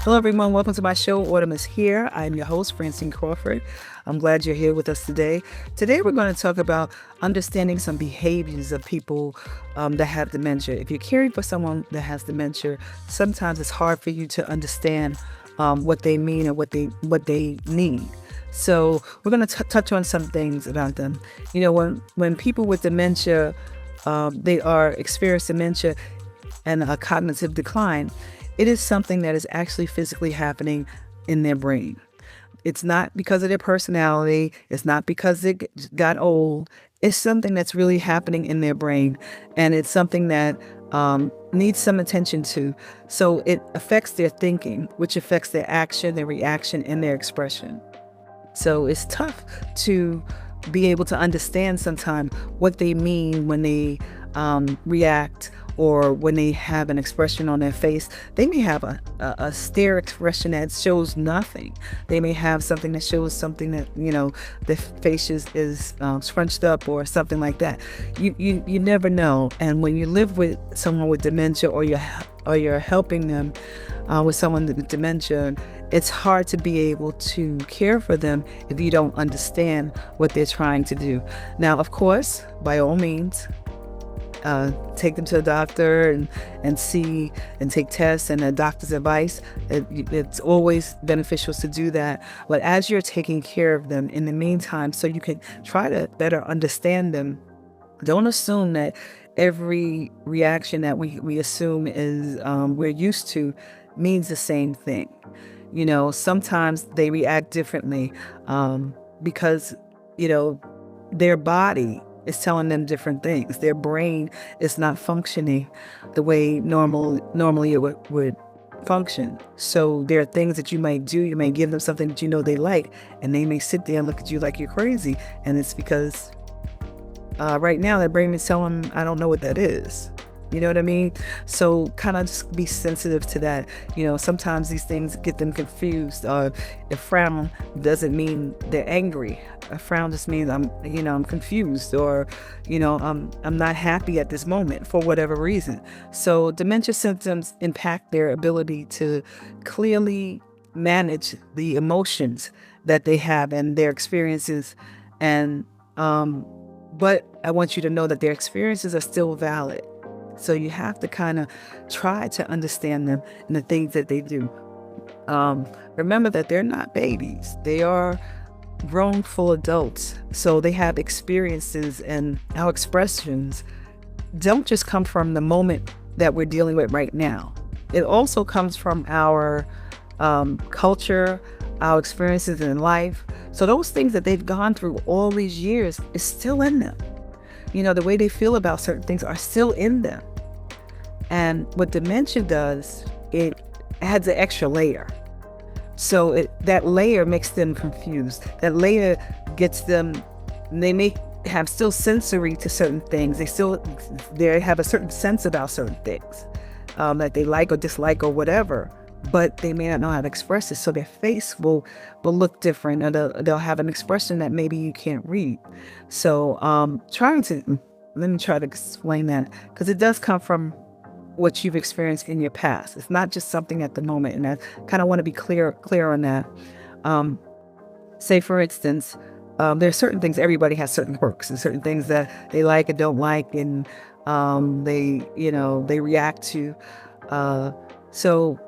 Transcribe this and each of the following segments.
Hello, everyone. Welcome to my show, Autumn is Here. I'm your host, Francine Crawford. I'm glad you're here with us today. Today, we're going to talk about understanding some behaviors of people that have dementia. If you're caring for someone that has dementia, sometimes it's hard for you to understand what they mean and what they need. So we're going to touch on some things about them. You know, when people with dementia, they are experiencing dementia and a cognitive decline, it is something that is actually physically happening in their brain. It's not because of their personality. It's not because they got old. It's something that's really happening in their brain. And it's something that needs some attention to. So it affects their thinking, which affects their action, their reaction, and their expression. So it's tough to be able to understand sometimes what they mean when they react or when they have an expression on their face. They may have a stare expression that shows nothing. They may have something that shows something that, the face is scrunched up or something like that. You never know. And when you live with someone with dementia or you're helping them with someone with dementia, it's hard to be able to care for them if you don't understand what they're trying to do. Now, of course, by all means, take them to a doctor and see and take tests and a doctor's advice. It's always beneficial to do that. But as you're taking care of them in the meantime, so you can try to better understand them, don't assume that every reaction that we assume is we're used to means the same thing. Sometimes they react differently because, their body is telling them different things. Their brain is not functioning the way normally it would function. So there are things that you might do. You may give them something that they like, and they may sit there and look at you like you're crazy. And it's because right now their brain is telling them, I don't know what that is. You know what I mean? So kind of just be sensitive to that. Sometimes these things get them confused. A frown doesn't mean they're angry. A frown just means I'm confused, or, I'm not happy at this moment for whatever reason. So dementia symptoms impact their ability to clearly manage the emotions that they have and their experiences. And, but I want you to know that their experiences are still valid. So you have to kind of try to understand them and the things that they do. Remember that they're not babies. They are grown full adults. So they have experiences, and our expressions don't just come from the moment that we're dealing with right now. It also comes from our culture, our experiences in life. So those things that they've gone through all these years is still in them. The way they feel about certain things are still in them. And what dementia does, it adds an extra layer. So that layer makes them confused. That layer gets them, they may have still sensory to certain things. They have a certain sense about certain things that they like or dislike or whatever, but they may not know how to express it. So their face will look different, or they'll have an expression that maybe you can't read. So let me try to explain that, because it does come from what you've experienced in your past. It's not just something at the moment. And I kind of want to be clear on that. Say, for instance, there are certain things, everybody has certain quirks and certain things that they like and don't like, and they react to. So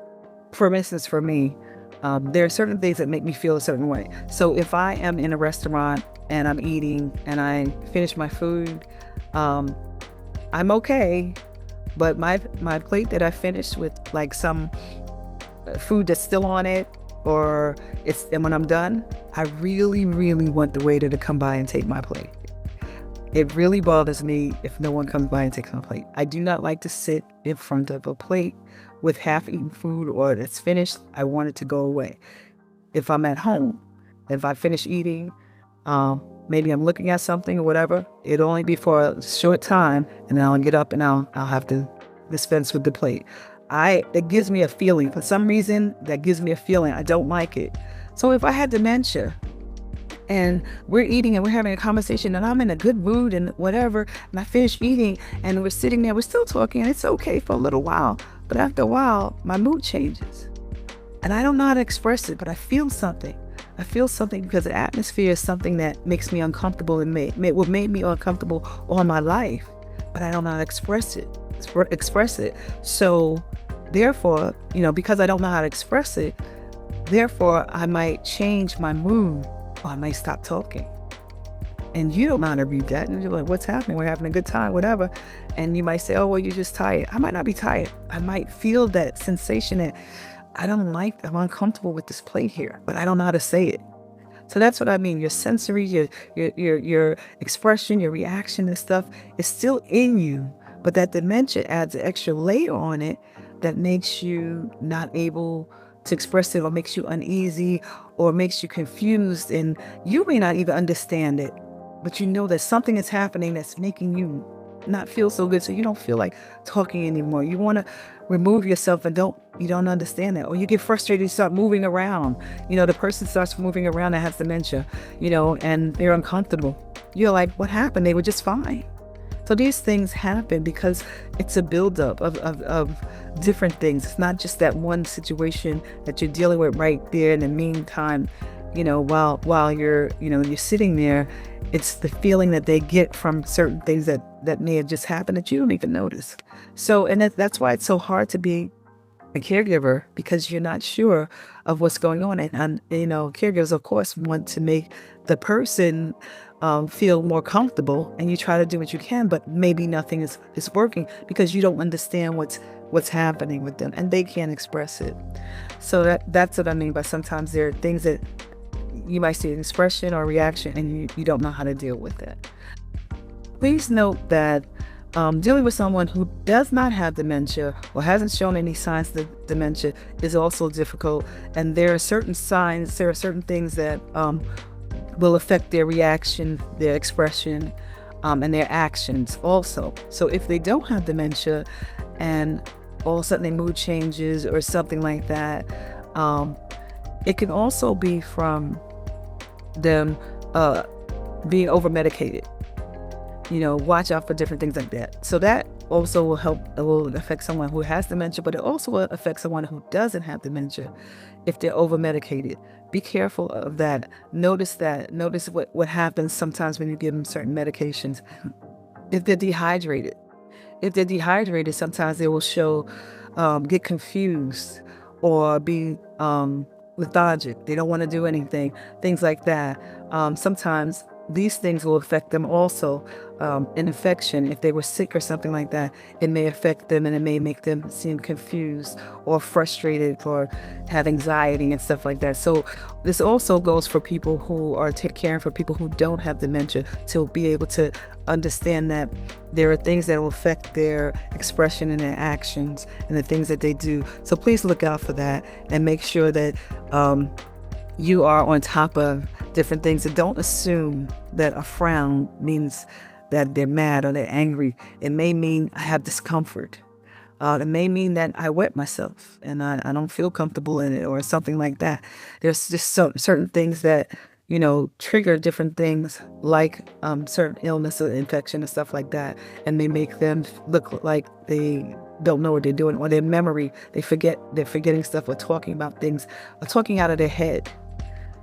for instance, for me, there are certain things that make me feel a certain way. So if I am in a restaurant and I'm eating and I finish my food, I'm okay. But my plate that I finished with like some food that's still on it, and when I'm done, I really, really want the waiter to come by and take my plate. It really bothers me if no one comes by and takes my plate. I do not like to sit in front of a plate with half-eaten food or that's finished. I want it to go away. If I'm at home, if I finish eating, maybe I'm looking at something or whatever, it'll only be for a short time, and then I'll get up and I'll have to dispense with the plate. It gives me a feeling. For some reason, that gives me a feeling. I don't like it. So if I had dementia and we're eating and we're having a conversation and I'm in a good mood and whatever, and I finish eating and we're sitting there, we're still talking, and it's okay for a little while. But after a while, my mood changes. and I don't know how to express it, but I feel something. I feel something because the atmosphere is something that makes me uncomfortable and what made me uncomfortable all my life, but I don't know how to express it. So therefore, because I don't know how to express it, therefore I might change my mood or I might stop talking. And you don't know how to read that. And you're like, what's happening? We're having a good time, whatever. And you might say, oh, well, you're just tired. I might not be tired. I might feel that sensation that I'm uncomfortable with this plate here, but I don't know how to say it. So that's what I mean. Your sensory, your expression, your reaction and stuff is still in you, but that dementia adds an extra layer on it that makes you not able to express it, or makes you uneasy, or makes you confused, and you may not even understand it, but you know that something is happening that's making you not feel so good, so you don't feel like talking anymore. You want to remove yourself and you don't understand that, or you get frustrated, you start moving around. The person starts moving around that has dementia, and they're uncomfortable. You're like, what happened? They were just fine. So these things happen because it's a buildup of different things. It's not just that one situation that you're dealing with right there in the meantime, while you're sitting there. It's the feeling that they get from certain things that may have just happened that you don't even notice. So, and that's why it's so hard to be a caregiver, because you're not sure of what's going on. And caregivers, of course, want to make the person feel more comfortable, and you try to do what you can, but maybe nothing is working because you don't understand what's happening with them, and they can't express it. So that's what I mean by sometimes there are things that you might see an expression or reaction, and you don't know how to deal with it. Please note that dealing with someone who does not have dementia or hasn't shown any signs of dementia is also difficult, and there are certain signs, there are certain things that will affect their reaction, their expression, and their actions also. So if they don't have dementia and all of a sudden their mood changes or something like that, it can also be from them being over medicated. Watch out for different things like that. So that also will affect someone who has dementia, but it also will affect someone who doesn't have dementia if they're over medicated. Be careful of that. Notice what happens sometimes when you give them certain medications. If they're dehydrated, sometimes they will show, get confused or be lethargic. They don't want to do anything, things like that. Sometimes these things will affect them also. An infection, if they were sick or something like that, it may affect them, and it may make them seem confused or frustrated or have anxiety and stuff like that. So this also goes for people who are caring for people who don't have dementia, to be able to understand that there are things that will affect their expression and their actions and the things that they do. So please look out for that and make sure that you are on top of different things, and don't assume that a frown means that they're mad or they're angry. It may mean I have discomfort. It may mean that I wet myself and I don't feel comfortable in it, or something like that. There's just certain things that trigger different things, like certain illness or infection and stuff like that, and they make them look like they don't know what they're doing, or their memory, they're forgetting stuff, or talking about things, or talking out of their head.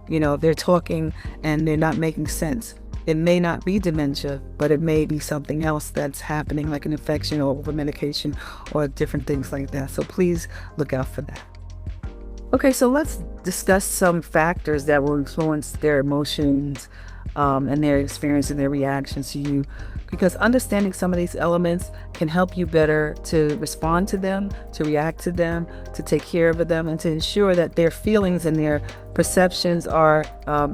They're talking and they're not making sense. It may not be dementia, but it may be something else that's happening, like an infection or over medication or different things like that. So please look out for that. Okay, so let's discuss some factors that will influence their emotions and their experience and their reactions to you, because understanding some of these elements can help you better to respond to them, to react to them, to take care of them, and to ensure that their feelings and their perceptions are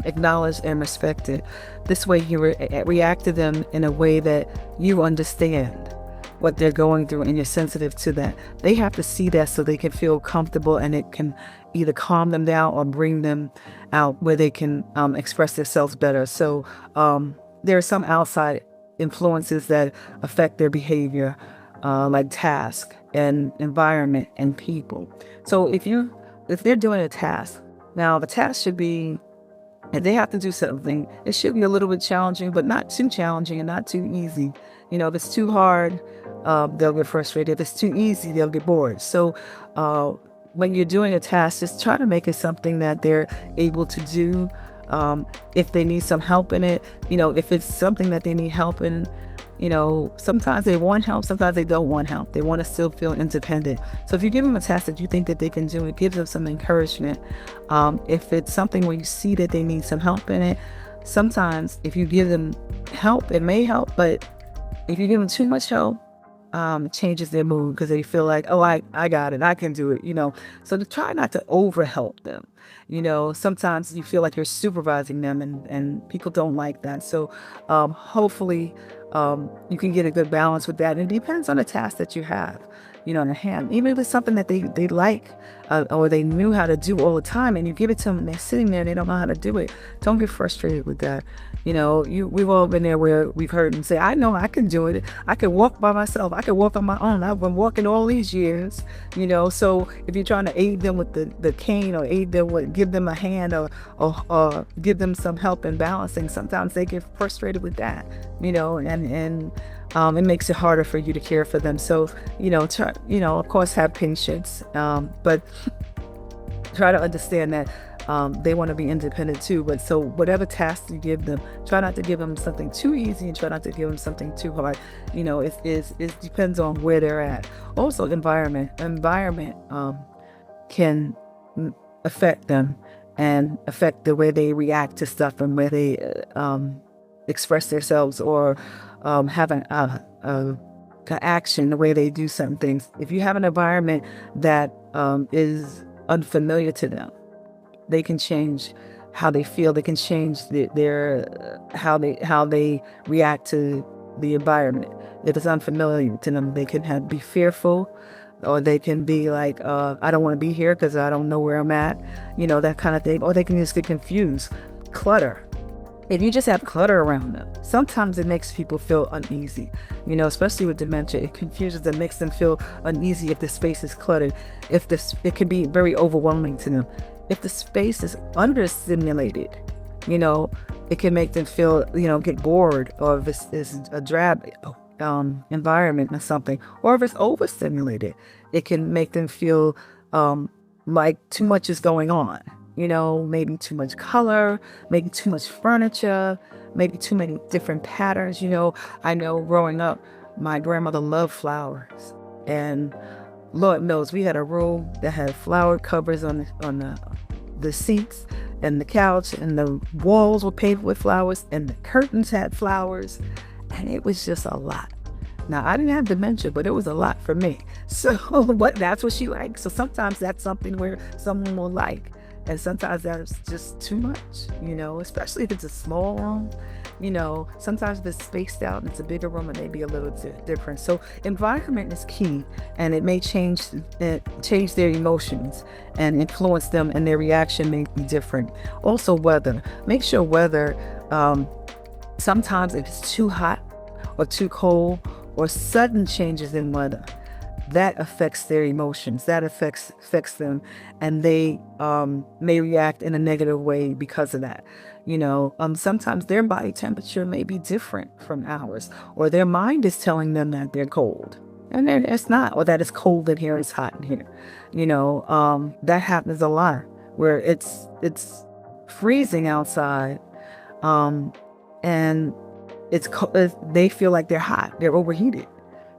acknowledged and respected. This way you react to them in a way that you understand what they're going through, and you're sensitive to that. They have to see that so they can feel comfortable, and it can either calm them down or bring them out where they can express themselves better. So there are some outside influences that affect their behavior, like task and environment and people. So if they're doing a task, now the task should be, if they have to do something, it should be a little bit challenging, but not too challenging and not too easy. If it's too hard, they'll get frustrated. If it's too easy, they'll get bored. So when you're doing a task, just try to make it something that they're able to do. If they need some help in it, if it's something that they need help in, sometimes they want help, sometimes they don't want help. They want to still feel independent. So if you give them a task that you think that they can do, it gives them some encouragement. If it's something where you see that they need some help in it, sometimes if you give them help, it may help, but if you give them too much help, it changes their mood because they feel like, oh, I got it, I can do it, So to try not to overhelp them. Sometimes you feel like you're supervising them, and people don't like that. So hopefully you can get a good balance with that. And it depends on the task that you have, in hand. Even if it's something that they like or they knew how to do all the time, and you give it to them and they're sitting there and they don't know how to do it, don't get frustrated with that. We've all been there where we've heard them say, I know I can do it. I can walk by myself. I can walk on my own. I've been walking all these years, So if you're trying to aid them with the cane, or aid them with, give them a hand, or give them some help in balancing, sometimes they get frustrated with that, and it makes it harder for you to care for them. So, try, of course, have patience, but try to understand that they want to be independent too. But so whatever task you give them, try not to give them something too easy and try not to give them something too hard. It depends on where they're at. Also, environment can affect them and affect the way they react to stuff and where they express themselves, or have an action, the way they do certain things. If you have an environment that is unfamiliar to them, they can change how they feel. They can change their how they react to the environment. If it's unfamiliar to them, they can be fearful, or they can be like, I don't want to be here because I don't know where I'm at, that kind of thing. Or they can just get confused. Clutter. If you just have clutter around them, sometimes it makes people feel uneasy, especially with dementia. It confuses them, makes them feel uneasy if the space is cluttered. It can be very overwhelming to them. If the space is understimulated, it can make them feel, get bored, or if it's a drab environment or something, or if it's overstimulated, it can make them feel like too much is going on. Maybe too much color, maybe too much furniture, maybe too many different patterns. I know growing up, my grandmother loved flowers, and Lord knows we had a room that had flower covers on the seats and the couch, and the walls were painted with flowers, and the curtains had flowers, and it was just a lot. Now, I didn't have dementia, but it was a lot for me. So, but that's what she liked. So sometimes that's something where someone will like. And sometimes that's just too much, especially if it's a small room. Sometimes if it's spaced out and it's a bigger room, it may be a little different. So environment is key, and it may change their emotions and influence them, and their reaction may be different. Also, weather. Make sure weather, sometimes if it's too hot or too cold, or sudden changes in weather, that affects their emotions, that affects them, and they may react in a negative way because of that. Sometimes their body temperature may be different from ours, or their mind is telling them that they're cold, and it's not, or that it's cold in here, it's hot in here. That happens a lot, where it's freezing outside, and they feel like they're hot, they're overheated.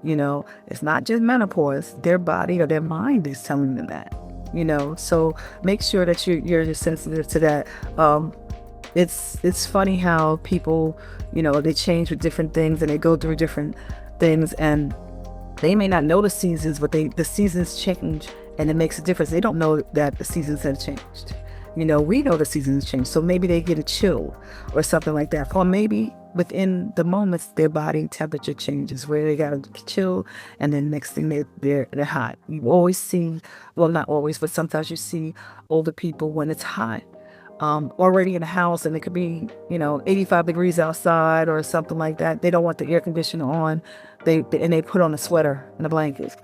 It's not just menopause. Their body or their mind is telling them that. So make sure that you're sensitive to that. It's funny how people, they change with different things, and they go through different things, and they may not know the seasons, but the seasons change, and it makes a difference. They don't know that the seasons have changed. We know the seasons change, so maybe they get a chill or something like that. Or maybe within the moments, their body temperature changes, where they got to chill, and then next thing they're hot. You always see, well, not always, but sometimes you see older people when it's hot, already in the house, and it could be 85 degrees outside or something like that. They don't want the air conditioner on, they put on a sweater and a blanket.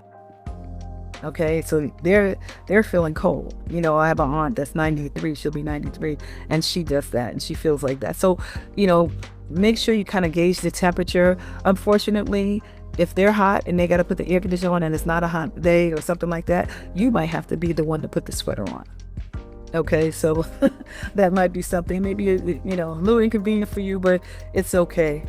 Okay, so they're feeling cold. I have an aunt that's 93, she'll be 93, and she does that, and she feels like that. So, make sure you kind of gauge the temperature. Unfortunately, if they're hot and they got to put the air conditioner on and it's not a hot day or something like that, you might have to be the one to put the sweater on. Okay, so that might be something, maybe, a little inconvenient for you, but it's okay.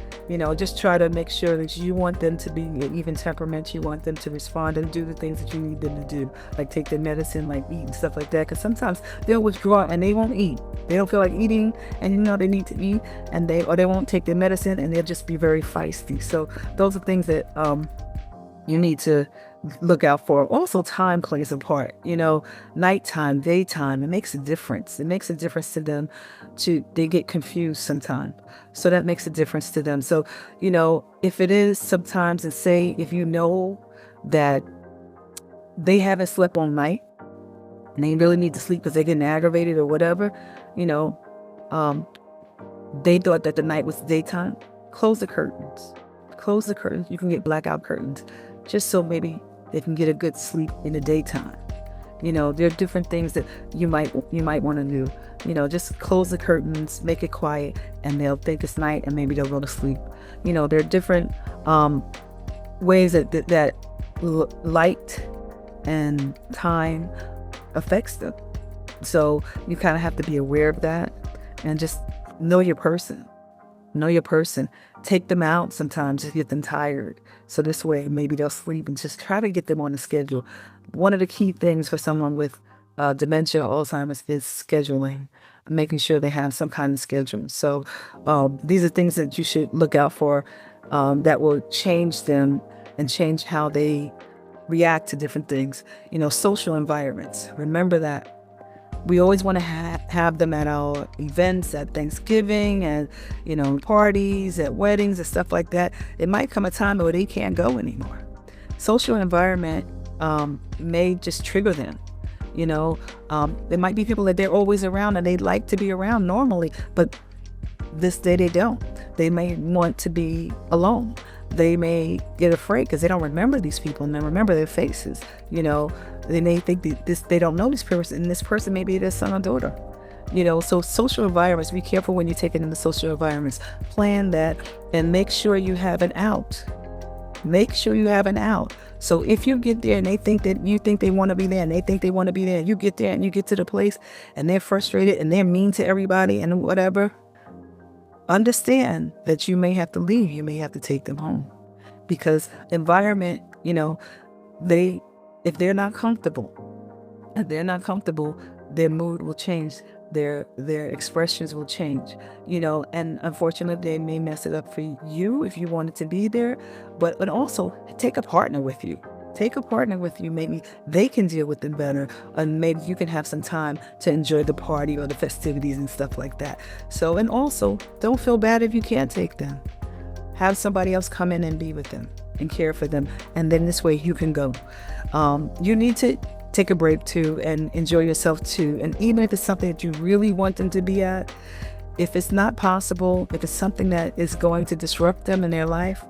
Just try to make sure that you want them to be an even temperament. You want them to respond and do the things that you need them to do, like take their medicine, like eat and stuff like that. Because sometimes they'll withdraw and they won't eat. They don't feel like eating, and they need to eat, and they won't take their medicine, and they'll just be very feisty. So those are things that you need to look out for. Also, time plays a part. Nighttime, daytime, it makes a difference. It makes a difference to them. They get confused sometimes. So that makes a difference to them. So, if it is sometimes, and say if you know that they haven't slept all night and they really need to sleep because they're getting aggravated or whatever, they thought that the night was daytime, close the curtains. Close the curtains. You can get blackout curtains, just so maybe they can get a good sleep in the daytime. There are different things that you might want to do. Just close the curtains, make it quiet, and they'll think it's night, and maybe they'll go to sleep. There are different ways that light and time affects them. So you kind of have to be aware of that, and just know your person. Know your person. Take them out sometimes to get them tired. So this way, maybe they'll sleep, and just try to get them on the schedule. One of the key things for someone with dementia or Alzheimer's is scheduling, making sure they have some kind of schedule. So these are things that you should look out for that will change them and change how they react to different things. Social environments. Remember that. We always want to have them at our events, at Thanksgiving, and parties, at weddings and stuff like that. It might come a time where they can't go anymore. Social environment may just trigger them. There might be people that they're always around and they like to be around normally, but this day they don't. They may want to be alone. They may get afraid because they don't remember these people and they remember their faces. They may think they don't know this person, and this person may be their son or daughter. So social environments, be careful when you take it into social environments. Plan that and make sure you have an out. Make sure you have an out. So if you get there and they think that you think they want to be there and they think they want to be there, and you get there and you get to the place and they're frustrated and they're mean to everybody and whatever, understand that you may have to leave. You may have to take them home, because environment, if they're not comfortable, their mood will change. Their expressions will change, and unfortunately they may mess it up for you if you wanted to be there. But also take a partner with you. Maybe they can deal with them better, and maybe you can have some time to enjoy the party or the festivities and stuff like that. So, and also, don't feel bad if you can't take them. Have somebody else come in and be with them and care for them, and then this way you can go. You need to take a break too and enjoy yourself too. And even if it's something that you really want them to be at, if it's not possible, if it's something that is going to disrupt them in their life,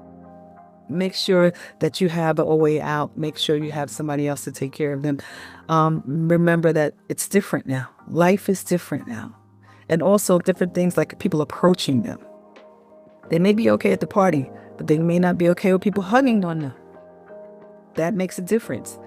make sure that you have a way out. Make sure you have somebody else to take care of them. Remember that it's different now. Life is different now. And also different things like people approaching them. They may be okay at the party, but they may not be okay with people hugging on them. That makes a difference.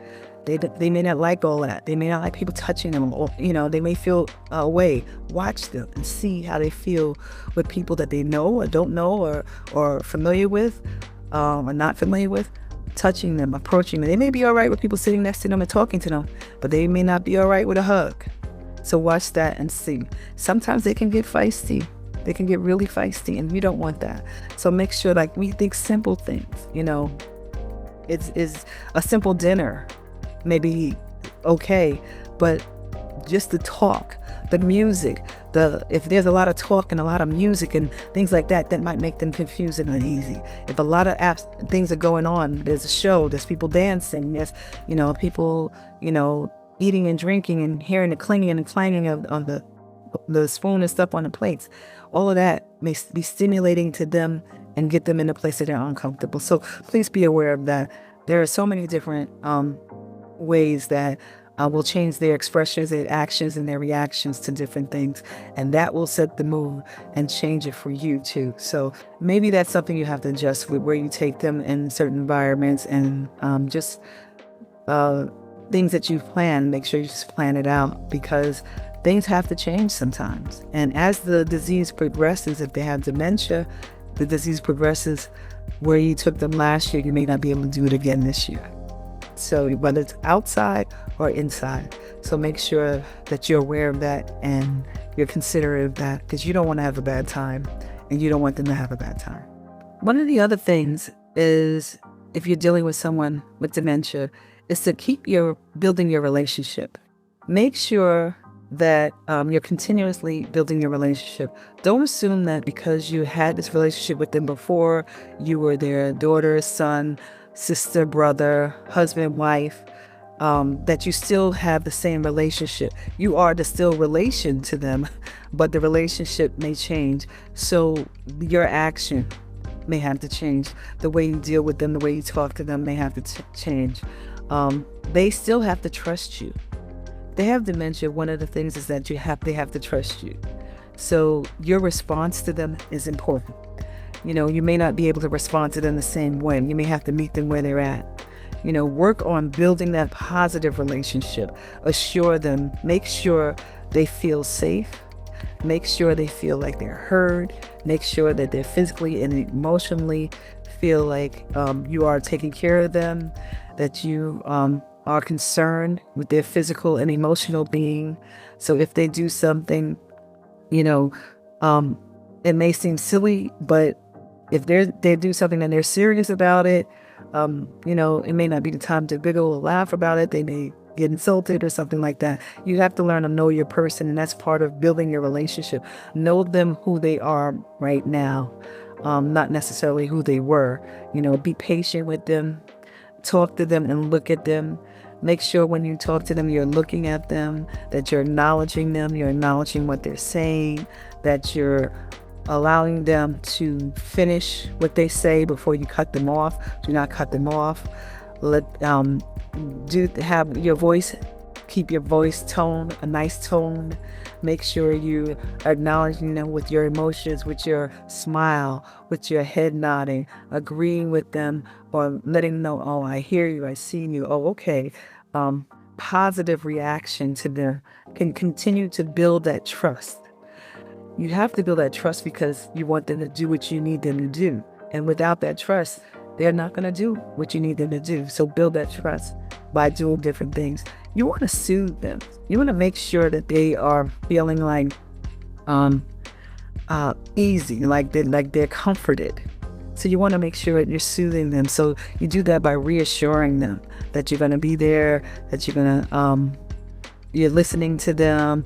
They may not like all that. They may not like people touching them, or they may feel away. Watch them and see how they feel with people that they know or don't know or familiar with or not familiar with. Touching them, approaching them. They may be all right with people sitting next to them and talking to them, but they may not be all right with a hug. So watch that and see. Sometimes they can get feisty. They can get really feisty, and you don't want that. So make sure, like, we think simple things. It's a simple dinner. Maybe okay, but just the talk, the music, if there's a lot of talk and a lot of music and things like that, that might make them confused and uneasy. If a lot of things are going on, there's a show, there's people dancing, there's people eating and drinking and hearing the clinging and clanging on the spoon and stuff on the plates, all of that may be stimulating to them and get them in a place that they're uncomfortable. So please be aware of that. There are so many different ways that will change their expressions, their actions, and their reactions to different things. And that will set the mood and change it for you too. So maybe that's something you have to adjust with, where you take them in certain environments, and just uh, things that you've planned, make sure you just plan it out, because things have to change sometimes. And as the disease progresses, if they have dementia, the disease progresses where you took them last year, you may not be able to do it again this year. So whether it's outside or inside. So make sure that you're aware of that and you're considerate of that, because you don't want to have a bad time and you don't want them to have a bad time. One of the other things is, if you're dealing with someone with dementia, is to keep building your relationship. Make sure that you're continuously building your relationship. Don't assume that because you had this relationship with them before, you were their daughter, son, sister, brother, husband, wife, that you still have the same relationship. You are the still relation to them, but the relationship may change. So your action may have to change. The way you deal with them, the way you talk to them may have to change. They still have to trust you. They have dementia. One of the things is that they have to trust you. So your response to them is important. You may not be able to respond to them the same way. You may have to meet them where they're at. Work on building that positive relationship. Assure them, make sure they feel safe. Make sure they feel like they're heard. Make sure that they're physically and emotionally feel like you are taking care of them, that you are concerned with their physical and emotional being. So if they do something, it may seem silly, but if they do something and they're serious about it, it may not be the time to giggle or laugh about it. They may get insulted or something like that. You have to learn to know your person, and that's part of building your relationship. Know them who they are right now, not necessarily who they were. Be patient with them. Talk to them and look at them. Make sure when you talk to them, you're looking at them, that you're acknowledging them, you're acknowledging what they're saying, that you're allowing them to finish what they say before you cut them off. Do not cut them off. Have your voice, keep your voice tone, a nice tone. Make sure you are acknowledging them with your emotions, with your smile, with your head nodding, agreeing with them, or letting them know, oh, I hear you, I see you, oh, okay. Positive reaction to them can continue to build that trust. You have to build that trust because you want them to do what you need them to do. And without that trust, they're not going to do what you need them to do. So build that trust by doing different things. You want to soothe them. You want to make sure that they are feeling like easy, like they're comforted. So you want to make sure that you're soothing them. So you do that by reassuring them that you're going to be there, that you're going to you're listening to them.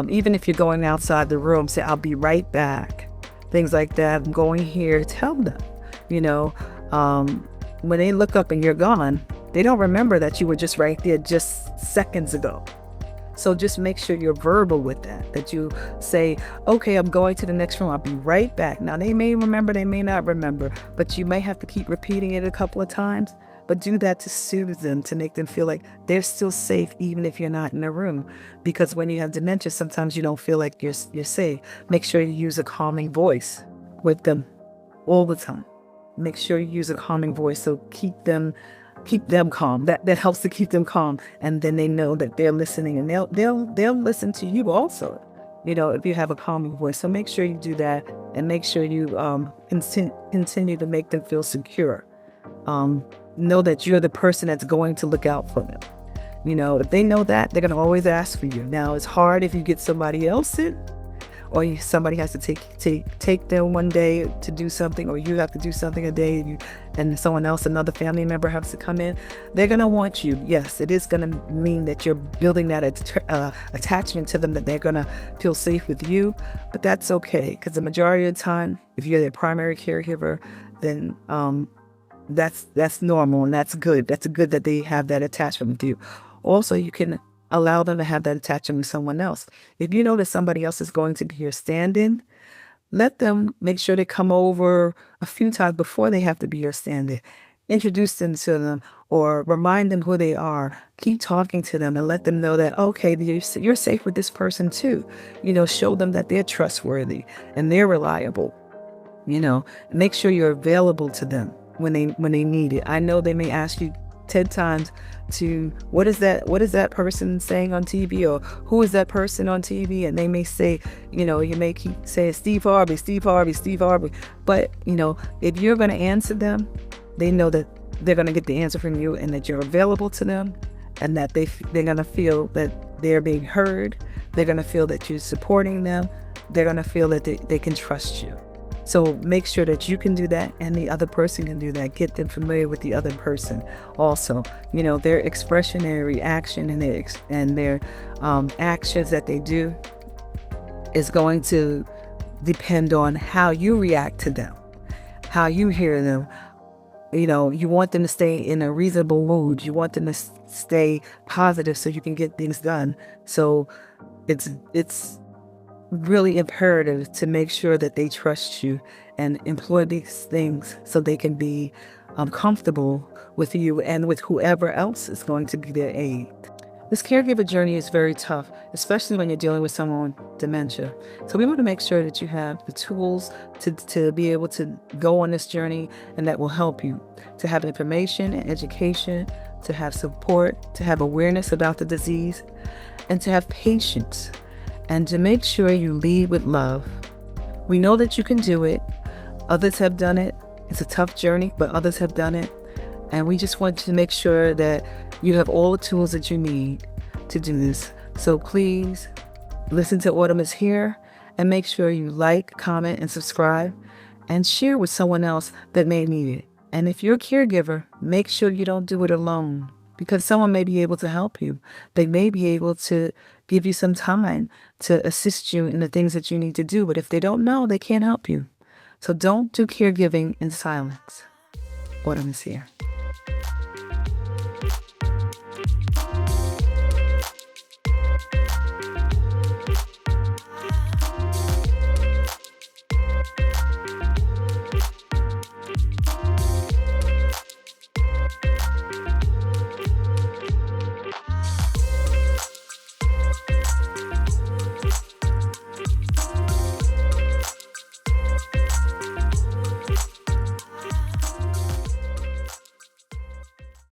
Even if you're going outside the room, say, I'll be right back. Things like that. I'm going here. Tell them. When they look up and you're gone, they don't remember that you were just right there just seconds ago. So just make sure you're verbal with that you say, okay, I'm going to the next room. I'll be right back. Now, they may remember, they may not remember, but you may have to keep repeating it a couple of times. But do that to soothe them, to make them feel like they're still safe, even if you're not in a room. Because when you have dementia, sometimes you don't feel like you're safe. Make sure you use a calming voice with them all the time. Make sure you use a calming voice, so keep them calm. That helps to keep them calm, and then they know that they're listening, and they'll listen to you also. If you have a calming voice. So make sure you do that, and make sure you continue to make them feel secure. Know that you're the person that's going to look out for them. If they know that, they're going to always ask for you. Now, it's hard if you get somebody else in, or somebody has to take them one day to do something, or you have to do something a day, and someone else, another family member, has to come in. They're going to want you. Yes, it is going to mean that you're building that attachment to them, that they're going to feel safe with you. But that's okay, because the majority of the time, if you're their primary caregiver, then that's normal, and that's good. That's good that they have that attachment with you. Also, you can allow them to have that attachment with someone else. If you know that somebody else is going to be your stand-in, let them make sure they come over a few times before they have to be your stand-in. introduce them to them or remind them who they are. Keep talking to them and let them know that, okay, you're safe with this person too. Show them that they're trustworthy and they're reliable. Make sure you're available to them when they need it. I know they may ask you 10 times to what is that person saying on TV, or who is that person on TV, and they may say, you may keep saying Steve Harvey, Steve Harvey, Steve Harvey. But if you're going to answer them, they know that they're going to get the answer from you and that you're available to them, and that they're going to feel that they're being heard. They're going to feel that you're supporting them. They're going to feel that they can trust you. So make sure that you can do that and the other person can do that. Get them familiar with the other person also. Their expression, their reaction, and their actions that they do is going to depend on how you react to them, how you hear them. You want them to stay in a reasonable mood. You want them to stay positive so you can get things done. So it's really imperative to make sure that they trust you and employ these things so they can be comfortable with you and with whoever else is going to be their aid. This caregiver journey is very tough, especially when you're dealing with someone with dementia. So we want to make sure that you have the tools to be able to go on this journey, and that will help you to have information and education, to have support, to have awareness about the disease, and to have patience. And to make sure you lead with love. We know that you can do it. Others have done it. It's a tough journey, but others have done it. And we just want to make sure that you have all the tools that you need to do this. So please listen to Autumn is Here, and make sure you like, comment, and subscribe, and share with someone else that may need it. And if you're a caregiver, make sure you don't do it alone, because someone may be able to help you. They may be able to give you some time to assist you in the things that you need to do. But if they don't know, they can't help you. So don't do caregiving in silence. Autumn is Here.